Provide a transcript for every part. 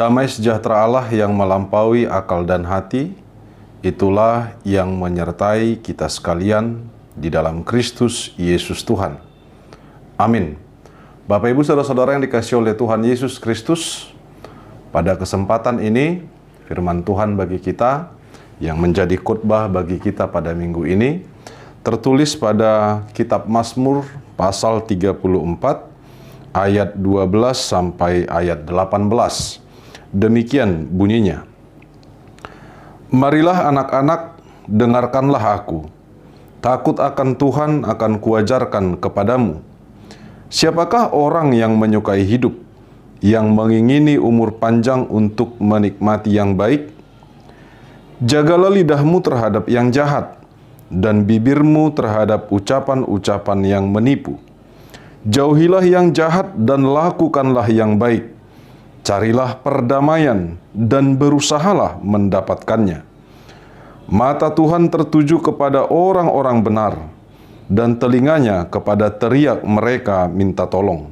Damai sejahtera Allah yang melampaui akal dan hati, itulah yang menyertai kita sekalian di dalam Kristus Yesus Tuhan. Amin. Bapak, Ibu, Saudara-saudara yang dikasihi oleh Tuhan Yesus Kristus, pada kesempatan ini, firman Tuhan bagi kita yang menjadi khotbah bagi kita pada minggu ini, tertulis pada kitab Mazmur pasal 34, ayat 12 sampai ayat 18. Demikian bunyinya. Marilah anak-anak, dengarkanlah aku. Takut akan Tuhan akan kuajarkan kepadamu. Siapakah orang yang menyukai hidup, yang mengingini umur panjang untuk menikmati yang baik? Jagalah lidahmu terhadap yang jahat, dan bibirmu terhadap ucapan-ucapan yang menipu. Jauhilah yang jahat dan lakukanlah yang baik. Carilah perdamaian dan berusahalah mendapatkannya. Mata Tuhan tertuju kepada orang-orang benar, dan telinganya kepada teriak mereka minta tolong.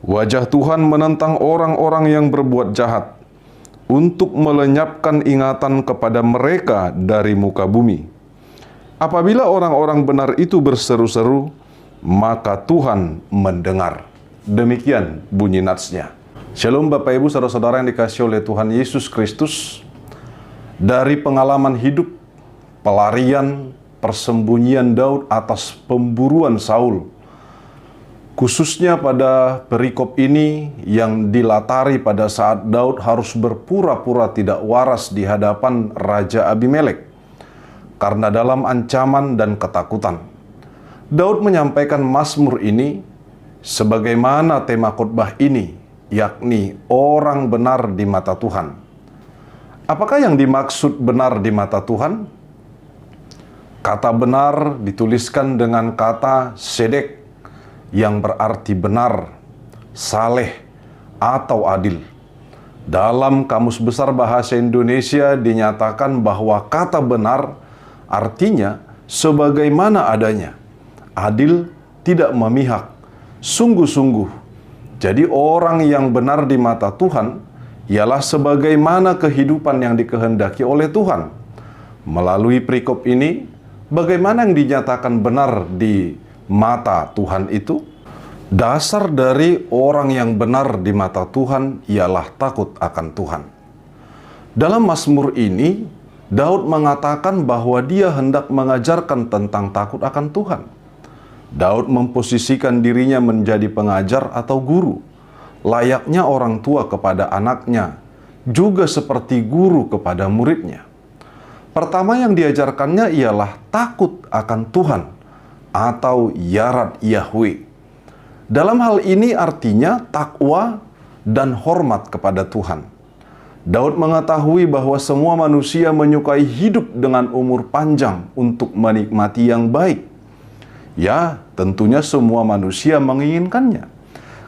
Wajah Tuhan menentang orang-orang yang berbuat jahat, untuk melenyapkan ingatan kepada mereka dari muka bumi. Apabila orang-orang benar itu berseru-seru, maka Tuhan mendengar. Demikian bunyi natsnya. Shalom Bapak, Ibu, Saudara-saudara yang dikasihi oleh Tuhan Yesus Kristus. Dari pengalaman hidup, pelarian, persembunyian Daud atas pemburuan Saul, khususnya pada perikop ini yang dilatari pada saat Daud harus berpura-pura tidak waras di hadapan Raja Abimelek karena dalam ancaman dan ketakutan. Daud menyampaikan Mazmur ini sebagaimana tema khotbah ini, yakni orang benar di mata Tuhan. Apakah yang dimaksud benar di mata Tuhan? Kata benar dituliskan dengan kata sedek, yang berarti benar, saleh, atau adil. Dalam Kamus Besar Bahasa Indonesia dinyatakan bahwa kata benar artinya sebagaimana adanya, adil, tidak memihak, sungguh-sungguh. Jadi orang yang benar di mata Tuhan ialah sebagaimana kehidupan yang dikehendaki oleh Tuhan. Melalui perikop ini, bagaimana yang dinyatakan benar di mata Tuhan itu? Dasar dari orang yang benar di mata Tuhan ialah takut akan Tuhan. Dalam Mazmur ini, Daud mengatakan bahwa dia hendak mengajarkan tentang takut akan Tuhan. Daud memposisikan dirinya menjadi pengajar atau guru, layaknya orang tua kepada anaknya, juga seperti guru kepada muridnya. Pertama yang diajarkannya ialah takut akan Tuhan atau yarat Yahweh. Dalam hal ini artinya takwa dan hormat kepada Tuhan. Daud mengetahui bahwa semua manusia menyukai hidup dengan umur panjang untuk menikmati yang baik. Ya, tentunya semua manusia menginginkannya,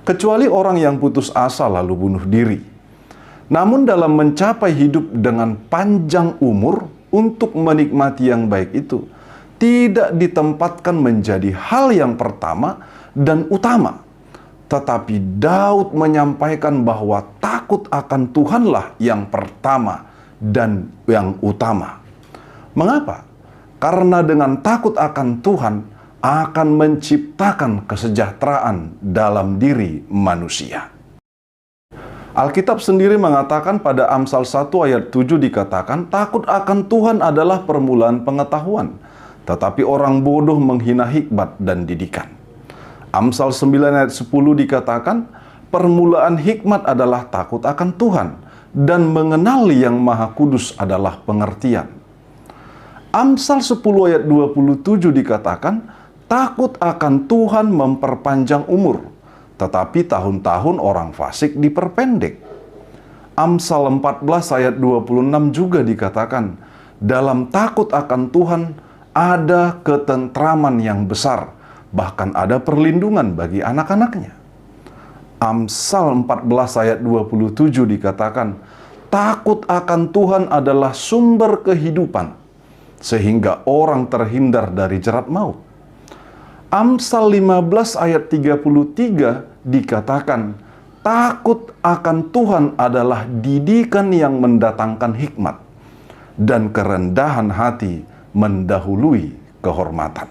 kecuali orang yang putus asa lalu bunuh diri. Namun dalam mencapai hidup dengan panjang umur untuk menikmati yang baik itu, tidak ditempatkan menjadi hal yang pertama dan utama. Tetapi Daud menyampaikan bahwa takut akan Tuhanlah yang pertama dan yang utama. Mengapa? Karena dengan takut akan Tuhan akan menciptakan kesejahteraan dalam diri manusia. Alkitab sendiri mengatakan pada Amsal 1 ayat 7 dikatakan, takut akan Tuhan adalah permulaan pengetahuan, tetapi orang bodoh menghina hikmat dan didikan. Amsal 9 ayat 10 dikatakan, permulaan hikmat adalah takut akan Tuhan, dan mengenali yang Maha Kudus adalah pengertian. Amsal 10 ayat 27 dikatakan, takut akan Tuhan memperpanjang umur, tetapi tahun-tahun orang fasik diperpendek. Amsal 14 ayat 26 juga dikatakan, dalam takut akan Tuhan ada ketentraman yang besar, bahkan ada perlindungan bagi anak-anaknya. Amsal 14 ayat 27 dikatakan, takut akan Tuhan adalah sumber kehidupan, sehingga orang terhindar dari jerat maut. Amsal 15 ayat 33 dikatakan, takut akan Tuhan adalah didikan yang mendatangkan hikmat, dan kerendahan hati mendahului kehormatan.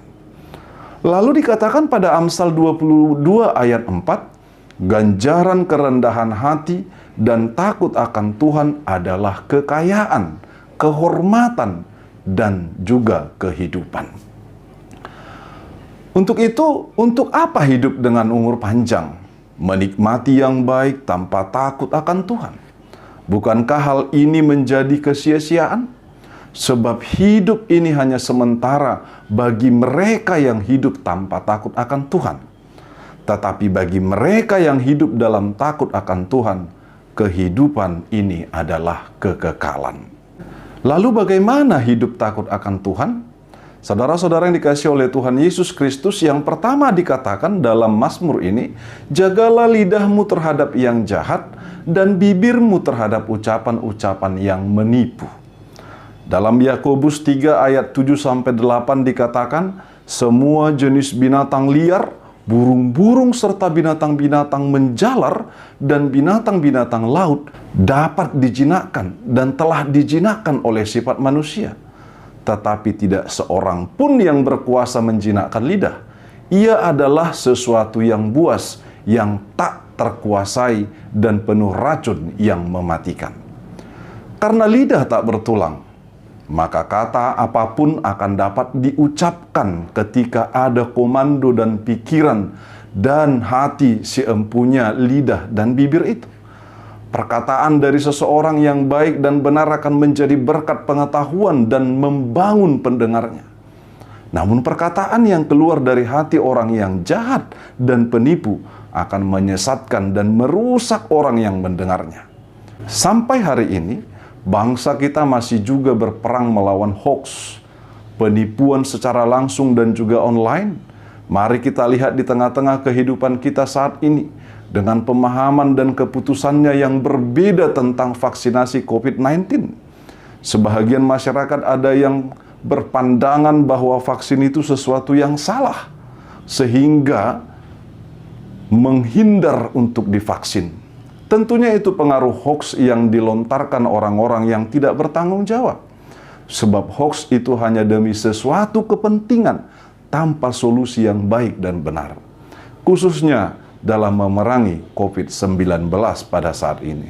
Lalu dikatakan pada Amsal 22 ayat 4, ganjaran kerendahan hati dan takut akan Tuhan adalah kekayaan, kehormatan, dan juga kehidupan. Untuk itu, untuk apa hidup dengan umur panjang? Menikmati yang baik tanpa takut akan Tuhan. Bukankah hal ini menjadi kesia-siaan? Sebab hidup ini hanya sementara bagi mereka yang hidup tanpa takut akan Tuhan. Tetapi bagi mereka yang hidup dalam takut akan Tuhan, kehidupan ini adalah kekekalan. Lalu bagaimana hidup takut akan Tuhan? Saudara-saudara yang dikasihi oleh Tuhan Yesus Kristus, yang pertama dikatakan dalam Mazmur ini, jagalah lidahmu terhadap yang jahat dan bibirmu terhadap ucapan-ucapan yang menipu. Dalam Yakobus 3 ayat 7-8 dikatakan, semua jenis binatang liar, burung-burung serta binatang-binatang menjalar dan binatang-binatang laut dapat dijinakkan dan telah dijinakkan oleh sifat manusia. Tetapi tidak seorang pun yang berkuasa menjinakkan lidah. Ia adalah sesuatu yang buas, yang tak terkuasai dan penuh racun yang mematikan. Karena lidah tak bertulang, maka kata apapun akan dapat diucapkan ketika ada komando dan pikiran dan hati si empunya lidah dan bibir itu. Perkataan dari seseorang yang baik dan benar akan menjadi berkat pengetahuan dan membangun pendengarnya. Namun perkataan yang keluar dari hati orang yang jahat dan penipu akan menyesatkan dan merusak orang yang mendengarnya. Sampai hari ini, bangsa kita masih juga berperang melawan hoax, penipuan secara langsung dan juga online. Mari kita lihat di tengah-tengah kehidupan kita saat ini, dengan pemahaman dan keputusannya yang berbeda tentang vaksinasi COVID-19. Sebahagian masyarakat ada yang berpandangan bahwa vaksin itu sesuatu yang salah, sehingga menghindar untuk divaksin. Tentunya itu pengaruh hoax yang dilontarkan orang-orang yang tidak bertanggung jawab. Sebab hoax itu hanya demi sesuatu kepentingan tanpa solusi yang baik dan benar. Khususnya dalam memerangi COVID-19 pada saat ini.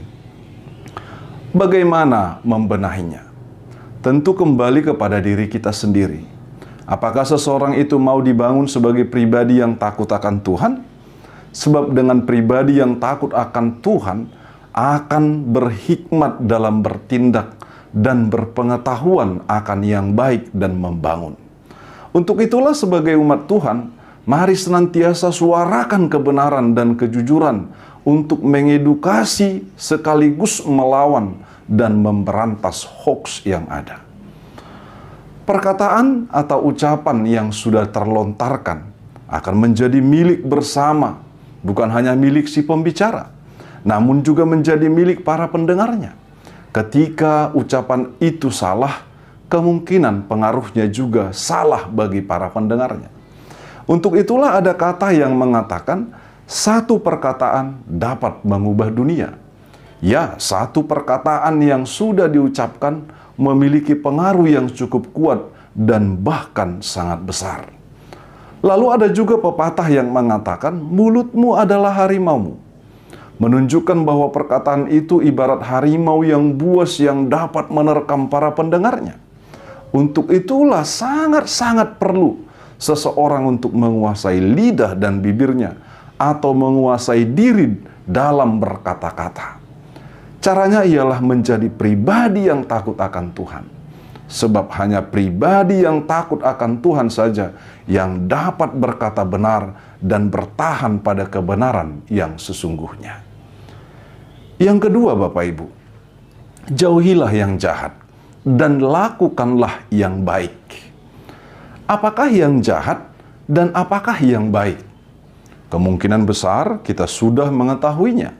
Bagaimana membenahinya? Tentu kembali kepada diri kita sendiri. Apakah seseorang itu mau dibangun sebagai pribadi yang takut akan Tuhan? Sebab dengan pribadi yang takut akan Tuhan akan berhikmat dalam bertindak dan berpengetahuan akan yang baik dan membangun. Untuk itulah sebagai umat Tuhan, mari senantiasa suarakan kebenaran dan kejujuran untuk mengedukasi sekaligus melawan dan memberantas hoax yang ada. Perkataan atau ucapan yang sudah terlontarkan akan menjadi milik bersama, bukan hanya milik si pembicara, namun juga menjadi milik para pendengarnya. Ketika ucapan itu salah, kemungkinan pengaruhnya juga salah bagi para pendengarnya. Untuk itulah ada kata yang mengatakan, satu perkataan dapat mengubah dunia. Ya, satu perkataan yang sudah diucapkan memiliki pengaruh yang cukup kuat dan bahkan sangat besar. Lalu ada juga pepatah yang mengatakan, mulutmu adalah harimaumu. Menunjukkan bahwa perkataan itu ibarat harimau yang buas yang dapat menerkam para pendengarnya. Untuk itulah sangat-sangat perlu seseorang untuk menguasai lidah dan bibirnya atau menguasai diri dalam berkata-kata. Caranya ialah menjadi pribadi yang takut akan Tuhan. Sebab hanya pribadi yang takut akan Tuhan saja yang dapat berkata benar dan bertahan pada kebenaran yang sesungguhnya. Yang kedua, Bapak Ibu, jauhilah yang jahat dan lakukanlah yang baik. Apakah yang jahat dan apakah yang baik? Kemungkinan besar kita sudah mengetahuinya.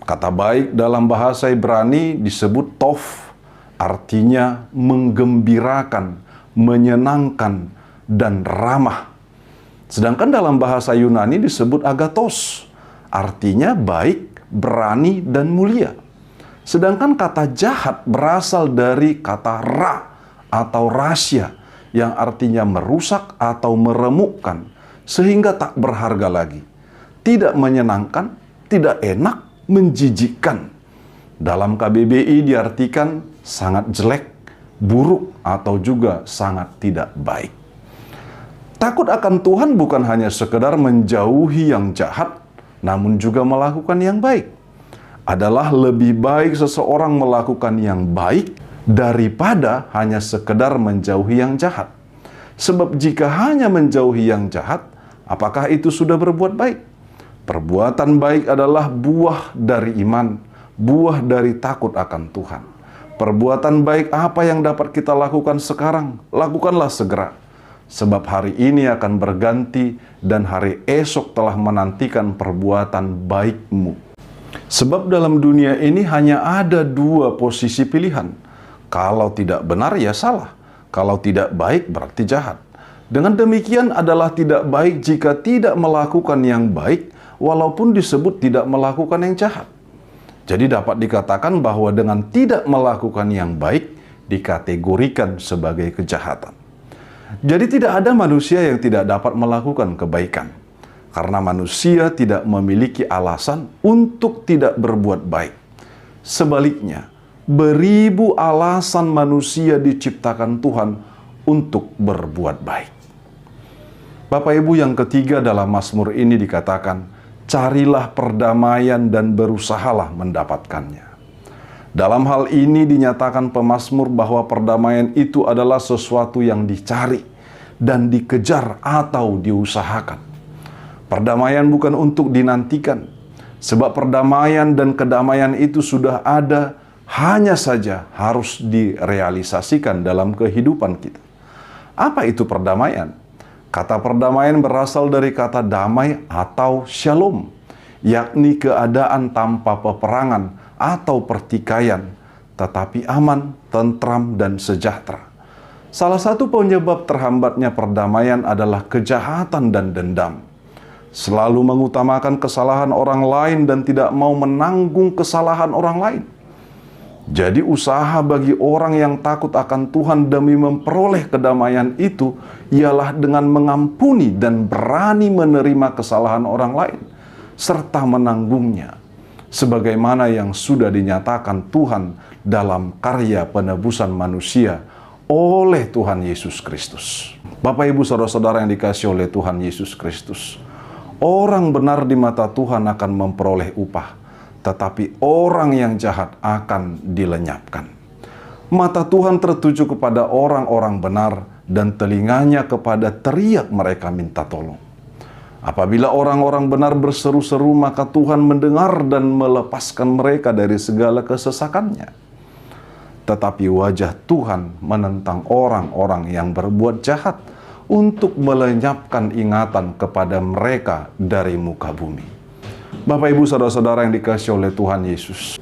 Kata baik dalam bahasa Ibrani disebut tov, artinya menggembirakan, menyenangkan, dan ramah. Sedangkan dalam bahasa Yunani disebut agathos, artinya baik, berani, dan mulia. Sedangkan kata jahat berasal dari kata ra atau rasya, yang artinya merusak atau meremukkan, sehingga tak berharga lagi. Tidak menyenangkan, tidak enak, menjijikkan. Dalam KBBI diartikan sangat jelek, buruk, atau juga sangat tidak baik. Takut akan Tuhan bukan hanya sekedar menjauhi yang jahat, namun juga melakukan yang baik. Adalah lebih baik seseorang melakukan yang baik daripada hanya sekedar menjauhi yang jahat. Sebab jika hanya menjauhi yang jahat, apakah itu sudah berbuat baik? Perbuatan baik adalah buah dari iman, buah dari takut akan Tuhan. Perbuatan baik apa yang dapat kita lakukan sekarang? Lakukanlah segera. Sebab hari ini akan berganti dan hari esok telah menantikan perbuatan baikmu. Sebab dalam dunia ini hanya ada dua posisi pilihan. Kalau tidak benar ya salah. Kalau tidak baik berarti jahat. Dengan demikian adalah tidak baik jika tidak melakukan yang baik walaupun disebut tidak melakukan yang jahat. Jadi dapat dikatakan bahwa dengan tidak melakukan yang baik dikategorikan sebagai kejahatan. Jadi tidak ada manusia yang tidak dapat melakukan kebaikan. Karena manusia tidak memiliki alasan untuk tidak berbuat baik. Sebaliknya, beribu alasan manusia diciptakan Tuhan untuk berbuat baik. Bapak Ibu, yang ketiga dalam Mazmur ini dikatakan, carilah perdamaian dan berusahalah mendapatkannya. Dalam hal ini dinyatakan pemazmur bahwa perdamaian itu adalah sesuatu yang dicari dan dikejar atau diusahakan. Perdamaian bukan untuk dinantikan, sebab perdamaian dan kedamaian itu sudah ada, hanya saja harus direalisasikan dalam kehidupan kita. Apa itu perdamaian? Kata perdamaian berasal dari kata damai atau shalom, yakni keadaan tanpa peperangan atau pertikaian, tetapi aman, tentram, dan sejahtera. Salah satu penyebab terhambatnya perdamaian adalah kejahatan dan dendam. Selalu mengutamakan kesalahan orang lain dan tidak mau menanggung kesalahan orang lain. Jadi usaha bagi orang yang takut akan Tuhan demi memperoleh kedamaian itu ialah dengan mengampuni dan berani menerima kesalahan orang lain serta menanggungnya, sebagaimana yang sudah dinyatakan Tuhan dalam karya penebusan manusia oleh Tuhan Yesus Kristus. Bapak, Ibu, saudara-saudara yang dikasihi oleh Tuhan Yesus Kristus, orang benar di mata Tuhan akan memperoleh upah, tetapi orang yang jahat akan dilenyapkan. Mata Tuhan tertuju kepada orang-orang benar dan telinganya kepada teriak mereka minta tolong. Apabila orang-orang benar berseru-seru, maka Tuhan mendengar dan melepaskan mereka dari segala kesesakannya. Tetapi wajah Tuhan menentang orang-orang yang berbuat jahat untuk melenyapkan ingatan kepada mereka dari muka bumi. Bapak, Ibu, saudara-saudara yang dikasihi oleh Tuhan Yesus,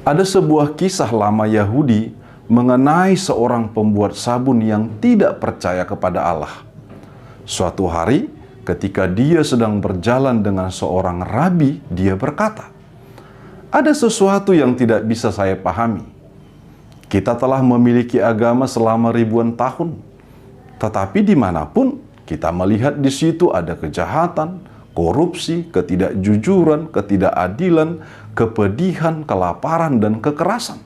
ada sebuah kisah lama Yahudi mengenai seorang pembuat sabun yang tidak percaya kepada Allah. Suatu hari, ketika dia sedang berjalan dengan seorang rabi, dia berkata, "Ada sesuatu yang tidak bisa saya pahami. Kita telah memiliki agama selama ribuan tahun, tetapi dimanapun kita melihat di situ ada kejahatan, korupsi, ketidakjujuran, ketidakadilan, kepedihan, kelaparan, dan kekerasan.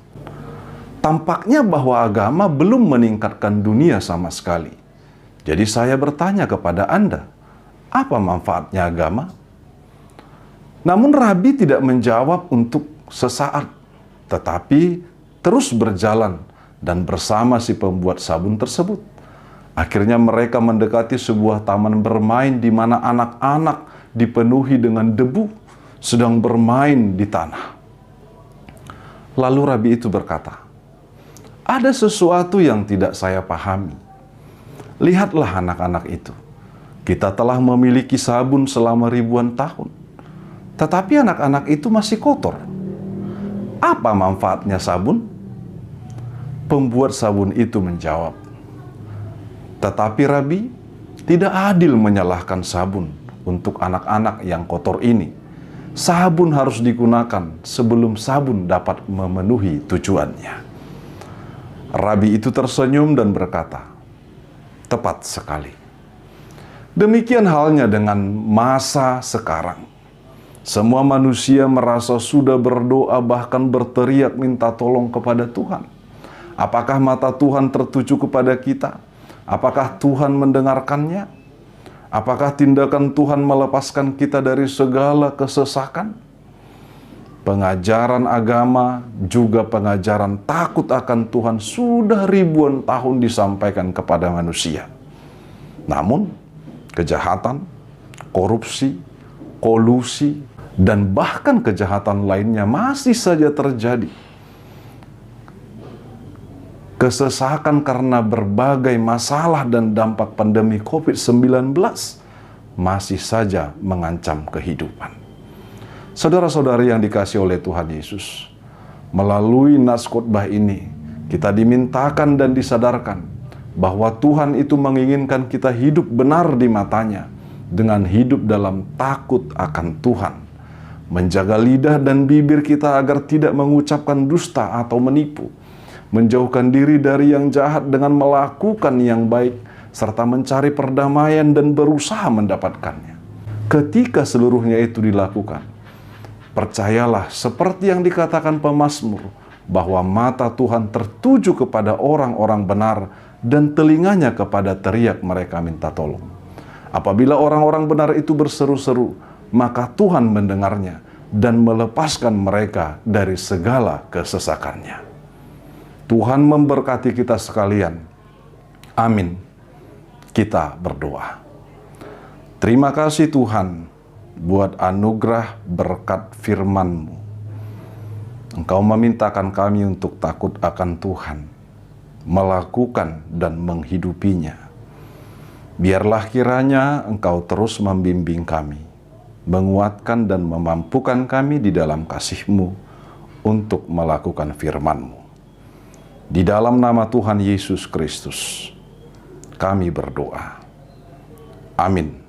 Tampaknya bahwa agama belum meningkatkan dunia sama sekali. Jadi saya bertanya kepada Anda, apa manfaatnya agama?" Namun rabi tidak menjawab untuk sesaat, tetapi terus berjalan dan bersama si pembuat sabun tersebut. Akhirnya mereka mendekati sebuah taman bermain di mana anak-anak dipenuhi dengan debu sedang bermain di tanah. Lalu rabi itu berkata, "Ada sesuatu yang tidak saya pahami. Lihatlah anak-anak itu. Kita telah memiliki sabun selama ribuan tahun, tetapi anak-anak itu masih kotor. Apa manfaatnya sabun?" Pembuat sabun itu menjawab, "Tetapi Rabi, tidak adil menyalahkan sabun untuk anak-anak yang kotor ini. sabun harus digunakan sebelum sabun dapat memenuhi tujuannya. Rabi itu tersenyum dan berkata, "Tepat sekali." Demikian halnya dengan masa sekarang. Semua manusia merasa sudah berdoa, bahkan berteriak minta tolong kepada Tuhan. Apakah mata Tuhan tertuju kepada kita? Apakah Tuhan mendengarkannya? Apakah tindakan Tuhan melepaskan kita dari segala kesesakan? Pengajaran agama, juga pengajaran takut akan Tuhan sudah ribuan tahun disampaikan kepada manusia. Namun, kejahatan, korupsi, kolusi, dan bahkan kejahatan lainnya masih saja terjadi. Kesesakan karena berbagai masalah dan dampak pandemi COVID-19 masih saja mengancam kehidupan. Saudara-saudari yang dikasihi oleh Tuhan Yesus, melalui nas khotbah ini, kita dimintakan dan disadarkan bahwa Tuhan itu menginginkan kita hidup benar di matanya dengan hidup dalam takut akan Tuhan. Menjaga lidah dan bibir kita agar tidak mengucapkan dusta atau menipu. Menjauhkan diri dari yang jahat dengan melakukan yang baik, serta mencari perdamaian dan berusaha mendapatkannya. Ketika seluruhnya itu dilakukan, percayalah seperti yang dikatakan pemazmur, bahwa mata Tuhan tertuju kepada orang-orang benar dan telinganya kepada teriak mereka minta tolong. Apabila orang-orang benar itu berseru-seru, maka Tuhan mendengarnya dan melepaskan mereka dari segala kesesakannya. Tuhan memberkati kita sekalian. Amin. Kita berdoa. Terima kasih Tuhan buat anugerah berkat firman-Mu. Engkau memintakan kami untuk takut akan Tuhan, melakukan dan menghidupinya. Biarlah kiranya Engkau terus membimbing kami, menguatkan dan memampukan kami di dalam kasih-Mu untuk melakukan firman-Mu. Di dalam nama Tuhan Yesus Kristus, kami berdoa. Amin.